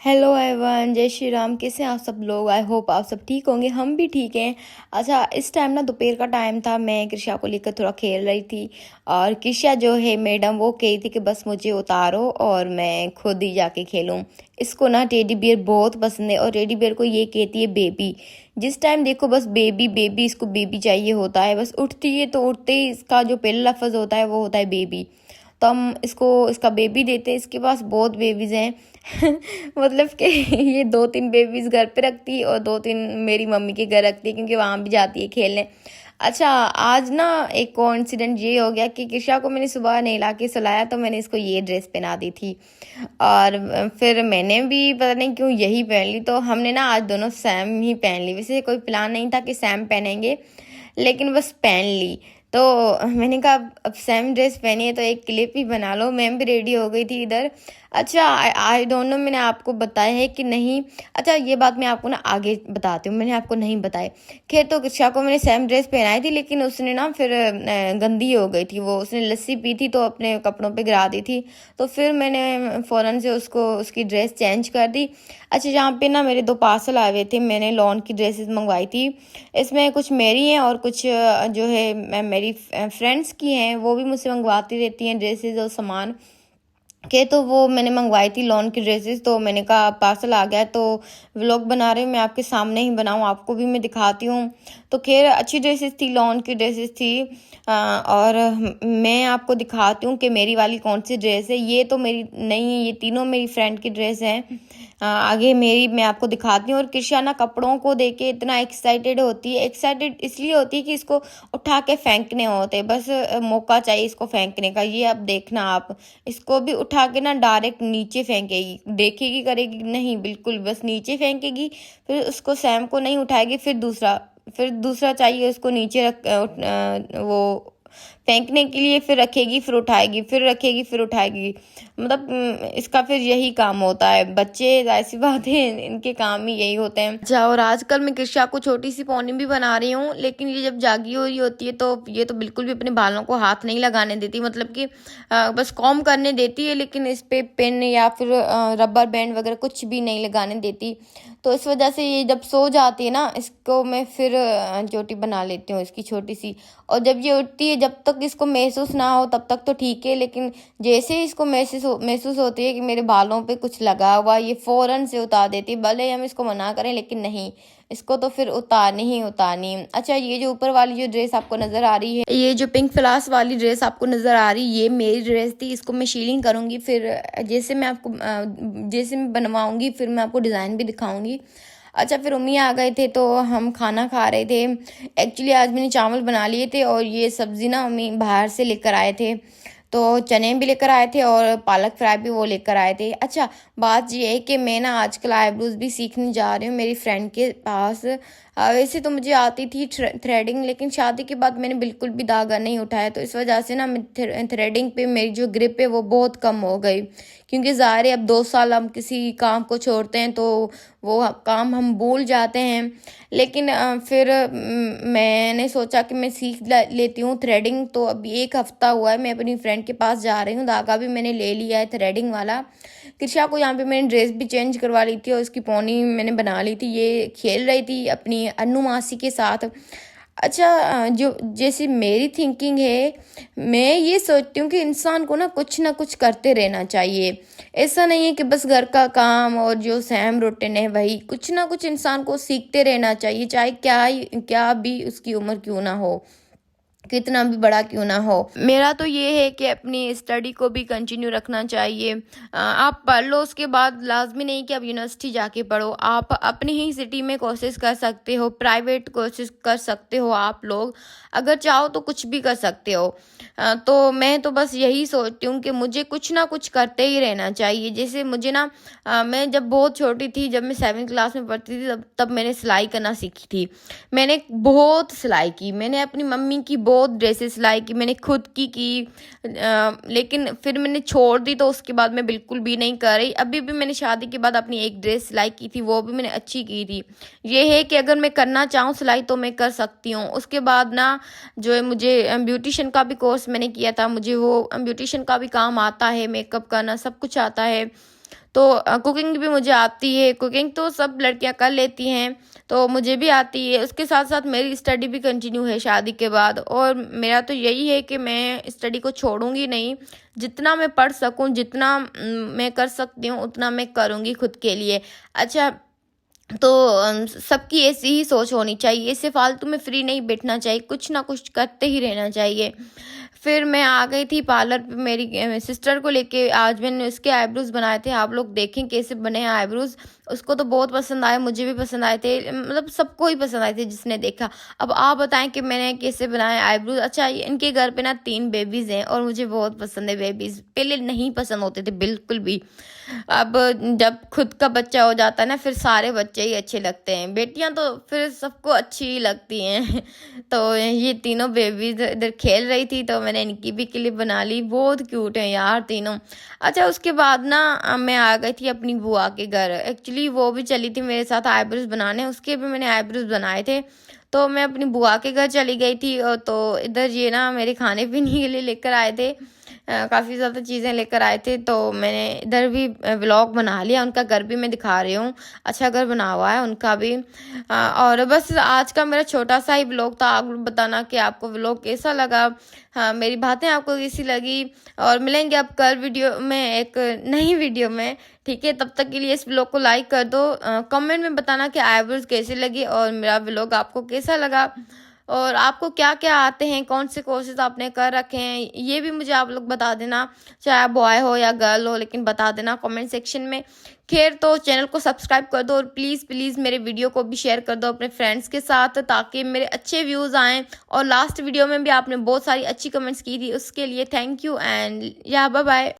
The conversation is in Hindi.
हेलो एवरीवन, जय श्री राम। कैसे हैं आप सब लोग? आई होप आप सब ठीक होंगे। हम भी ठीक हैं। अच्छा, इस टाइम ना दोपहर का टाइम था। मैं कृषा को लेकर थोड़ा खेल रही थी और कृषा जो है मैडम वो कही थी कि बस मुझे उतारो और मैं खुद ही जाके खेलूं। इसको ना टेडी बियर बहुत पसंद है और टेडी बियर को ये कहती है बेबी। जिस टाइम देखो बस बेबी बेबी, इसको बेबी चाहिए होता है। बस उठती है तो उठते ही इसका जो पहला लफ्ज़ होता है वो होता है बेबी। तो हम इसको इसका बेबी देते हैं। इसके पास बहुत बेबीज हैं। मतलब कि ये 2-3 बेबीज घर पे रखती है और 2-3 मेरी मम्मी के घर रखती है, क्योंकि वहाँ भी जाती है खेलने। अच्छा, आज ना एक कोइंसिडेंट ये हो गया कि कृषा को मैंने सुबह नहला के सुलाया तो मैंने इसको ये ड्रेस पहना दी थी और फिर मैंने भी पता नहीं क्यों यही पहन ली। तो हमने ना आज दोनों सेम ही पहन ली। वैसे कोई प्लान नहीं था कि सेम पहनेंगे, लेकिन बस पहन ली। तो मैंने कहा अब सेम ड्रेस पहनी है तो एक क्लिप ही बना लो। मैम भी रेडी हो गई थी इधर। अच्छा, आई डोंट नो मैंने आपको बताया है कि नहीं। अच्छा, ये बात मैं आपको ना आगे बताती हूँ, मैंने आपको नहीं बताया। खैर, तो कृषा को मैंने सेम ड्रेस पहनाई थी, लेकिन उसने ना फिर गंदी हो गई थी। वो उसने लस्सी पी थी तो अपने कपड़ों पे गिरा दी थी। तो फिर मैंने फ़ौरन से उसको उसकी ड्रेस चेंज कर दी। अच्छा, यहाँ पे ना मेरे 2 पार्सल आए हुए थे। मैंने लॉन की ड्रेसेस मंगवाई थी। इसमें कुछ मेरी हैं और कुछ जो है मेरी फ्रेंड्स की हैं। वो भी मुझसे मंगवाती रहती हैं ड्रेसेस और सामान के। तो वो मैंने मंगवाई थी लॉन की ड्रेसेस। तो मैंने कहा पार्सल आ गया तो व्लॉग बना रही हूँ, मैं आपके सामने ही बनाऊँ, आपको भी मैं दिखाती हूँ। तो खैर अच्छी ड्रेसेस थी, लॉन की ड्रेसेस थी। और मैं आपको दिखाती हूँ कि मेरी वाली कौन सी ड्रेस है। ये तो मेरी नहीं है, ये तीनों मेरी फ्रेंड की ड्रेस हैं। आगे मेरी मैं आपको दिखाती हूँ। और कृषा ना कपड़ों को देख के इतना एक्साइटेड होती है। एक्साइटेड इसलिए होती है कि इसको उठा के फेंकने होते, बस मौका चाहिए इसको फेंकने का। ये अब देखना आप, इसको भी उठा के ना डायरेक्ट नीचे फेंकेगी, देखेगी करेगी नहीं, बिल्कुल बस नीचे फेंकेगी। फिर उसको सैम को नहीं उठाएगी, फिर दूसरा चाहिए उसको नीचे वो फेंकने के लिए। फिर रखेगी फिर उठाएगी, फिर रखेगी फिर उठाएगी। मतलब इसका फिर यही काम होता है। बच्चे ऐसी बात है, इनके काम ही यही होते हैं। अच्छा, और आजकल मैं कृषा को छोटी सी पोनी भी बना रही हूँ, लेकिन ये जब जागी हो रही होती है तो ये तो बिल्कुल भी अपने बालों को हाथ नहीं लगाने देती। मतलब कि बस कॉम्ब करने देती है, लेकिन इस पे पेन या फिर रबर बैंड वगैरह कुछ भी नहीं लगाने देती। तो इस वजह से ये जब सो जाती है ना, इसको मैं फिर चोटी बना लेती हूँ इसकी छोटी सी। और जब ये उठती है, जब तक इसको महसूस ना हो तब तक तो ठीक है, लेकिन जैसे ही इसको महसूस होती है कि मेरे बालों पे कुछ लगा हुआ, ये फ़ौरन से उतार देती है। भले ही हम इसको मना करें, लेकिन नहीं, इसको तो फिर उतारनी ही उतारनी है। अच्छा, ये जो ऊपर वाली जो ड्रेस आपको नज़र आ रही है, ये जो पिंक फ्लावर्स वाली ड्रेस आपको नज़र आ रही है, ये मेरी ड्रेस थी। इसको मैं शीलिंग करूँगी, फिर जैसे मैं बनवाऊँगी फिर मैं आपको डिज़ाइन भी दिखाऊँगी। अच्छा, फिर मम्मी आ गए थे तो हम खाना खा रहे थे। एक्चुअली आज मैंने चावल बना लिए थे और ये सब्ज़ी ना मम्मी बाहर से लेकर आए थे। तो चने भी लेकर आए थे और पालक फ्राई भी वो लेकर आए थे। अच्छा, बात ये है कि मैं ना आजकल आईब्रोज़ भी सीखने जा रही हूँ मेरी फ्रेंड के पास। वैसे तो मुझे आती थी थ्रेडिंग, लेकिन शादी के बाद मैंने बिल्कुल भी धागा नहीं उठाया। तो इस वजह से ना मैं थ्रेडिंग पे मेरी जो ग्रिप है वो बहुत कम हो गई, क्योंकि ज़ाहिर है अब 2 साल हम किसी काम को छोड़ते हैं तो वो काम हम भूल जाते हैं। लेकिन फिर मैंने सोचा कि मैं सीख लेती हूँ थ्रेडिंग। तो अभी 1 हफ्ता हुआ है मैं अपनी फ्रेंड के पास जा रही हूँ। धागा भी मैंने ले लिया है थ्रेडिंग वाला। कृषा को यहाँ पे मैंने ड्रेस भी चेंज करवा ली थी और उसकी पोनी मैंने बना ली थी। ये खेल रही थी अपनी अन्नू मासी के साथ। अच्छा, जो जैसे मेरी थिंकिंग है, मैं ये सोचती हूँ कि इंसान को ना कुछ करते रहना चाहिए। ऐसा नहीं है कि बस घर का काम और जो सेम रूटीन है वही, कुछ ना कुछ इंसान को सीखते रहना चाहिए, चाहे क्या भी उसकी उम्र क्यों ना हो, कितना भी बड़ा क्यों ना हो। मेरा तो ये है कि अपनी स्टडी को भी कंटिन्यू रखना चाहिए। आप पढ़ लो, उसके बाद लाजमी नहीं कि आप यूनिवर्सिटी जाके पढ़ो। आप अपनी ही सिटी में कोर्सेज कर सकते हो, प्राइवेट कोर्सेज कर सकते हो। आप लोग अगर चाहो तो कुछ भी कर सकते हो। तो मैं तो बस यही सोचती हूँ कि मुझे कुछ ना कुछ करते ही रहना चाहिए। जैसे मुझे ना मैं जब बहुत छोटी थी, जब मैं 7वीं क्लास में पढ़ती थी, तब मैंने सिलाई करना सीखी थी। मैंने बहुत सिलाई की, मैंने अपनी मम्मी की बहुत ड्रेसेस सिलाई की, मैंने खुद की। लेकिन फिर मैंने छोड़ दी, तो उसके बाद मैं बिल्कुल भी नहीं कर रही। अभी भी मैंने शादी के बाद अपनी एक ड्रेस सिलाई की थी, वो भी मैंने अच्छी की थी। ये है कि अगर मैं करना चाहूँ सिलाई तो मैं कर सकती हूँ। उसके बाद ना जो है मुझे ब्यूटिशियन का भी कोर्स मैंने किया था, मुझे वो ब्यूटिशियन का भी काम आता है, मेकअप करना सब कुछ आता है। तो कुकिंग भी मुझे आती है। कुकिंग तो सब लड़कियां कर लेती हैं, तो मुझे भी आती है। उसके साथ साथ मेरी स्टडी भी कंटिन्यू है शादी के बाद, और मेरा तो यही है कि मैं स्टडी को छोड़ूंगी नहीं। जितना मैं पढ़ सकूं, जितना मैं कर सकती हूँ उतना मैं करूँगी खुद के लिए। अच्छा, तो सबकी ऐसी ही सोच होनी चाहिए, इससे फालतू में फ्री नहीं बैठना चाहिए, कुछ ना कुछ करते ही रहना चाहिए। फिर मैं आ गई थी पार्लर पे मेरी सिस्टर को लेके। आज मैंने उसके आईब्रोज बनाए थे, आप लोग देखें कैसे बने हैं आईब्रोज। उसको तो बहुत पसंद आए, मुझे भी पसंद आए थे, मतलब सबको ही पसंद आए थे जिसने देखा। अब आप बताएं कि मैंने कैसे बनाए आईब्रोज। अच्छा, इनके घर पे ना 3 बेबीज हैं और मुझे बहुत पसंद है बेबीज। पहले नहीं पसंद होते थे बिल्कुल भी, अब जब खुद का बच्चा हो जाता है ना, फिर सारे बच्चे ही अच्छे लगते हैं। बेटियां तो फिर सबको अच्छी ही लगती हैं। तो ये तीनों बेबीज इधर खेल रही थी, तो मैंने इनकी भी क्लिप बना ली। बहुत क्यूट है यार तीनों। अच्छा, उसके बाद ना मैं आ गई थी अपनी बुआ के घर। एक्चुअली वो भी चली थी मेरे साथ आईब्रोज बनाने, उसके भी मैंने आईब्रोज बनाए थे। तो मैं अपनी बुआ के घर चली गई थी, और तो इधर ये ना मेरे खाने पीने के लिए लेकर आए थे, काफ़ी ज़्यादा चीज़ें लेकर आए थे। तो मैंने इधर भी व्लॉग बना लिया, उनका घर भी मैं दिखा रही हूँ। अच्छा घर बना हुआ है उनका भी। और बस आज का मेरा छोटा सा ही व्लॉग था। आप लोग बताना कि आपको व्लॉग कैसा लगा, हाँ मेरी बातें आपको कैसी लगी। और मिलेंगे अब कल वीडियो में, एक नई वीडियो में। ठीक है, तब तक के लिए इस व्लॉग को लाइक कर दो। कमेंट में बताना कि आईब्रोज कैसे लगी और मेरा व्लॉग आपको कैसा लगा, और आपको क्या क्या आते हैं, कौन से कोर्सेज आपने कर रखे हैं, ये भी मुझे आप लोग बता देना। चाहे बॉय हो या गर्ल हो, लेकिन बता देना कमेंट सेक्शन में। खैर, तो चैनल को सब्सक्राइब कर दो, और प्लीज़ प्लीज़ मेरे वीडियो को भी शेयर कर दो अपने फ्रेंड्स के साथ, ताकि मेरे अच्छे व्यूज़ आएँ। और लास्ट वीडियो में भी आपने बहुत सारी अच्छी कमेंट्स की थी, उसके लिए थैंक यू एंड या बाय बाय।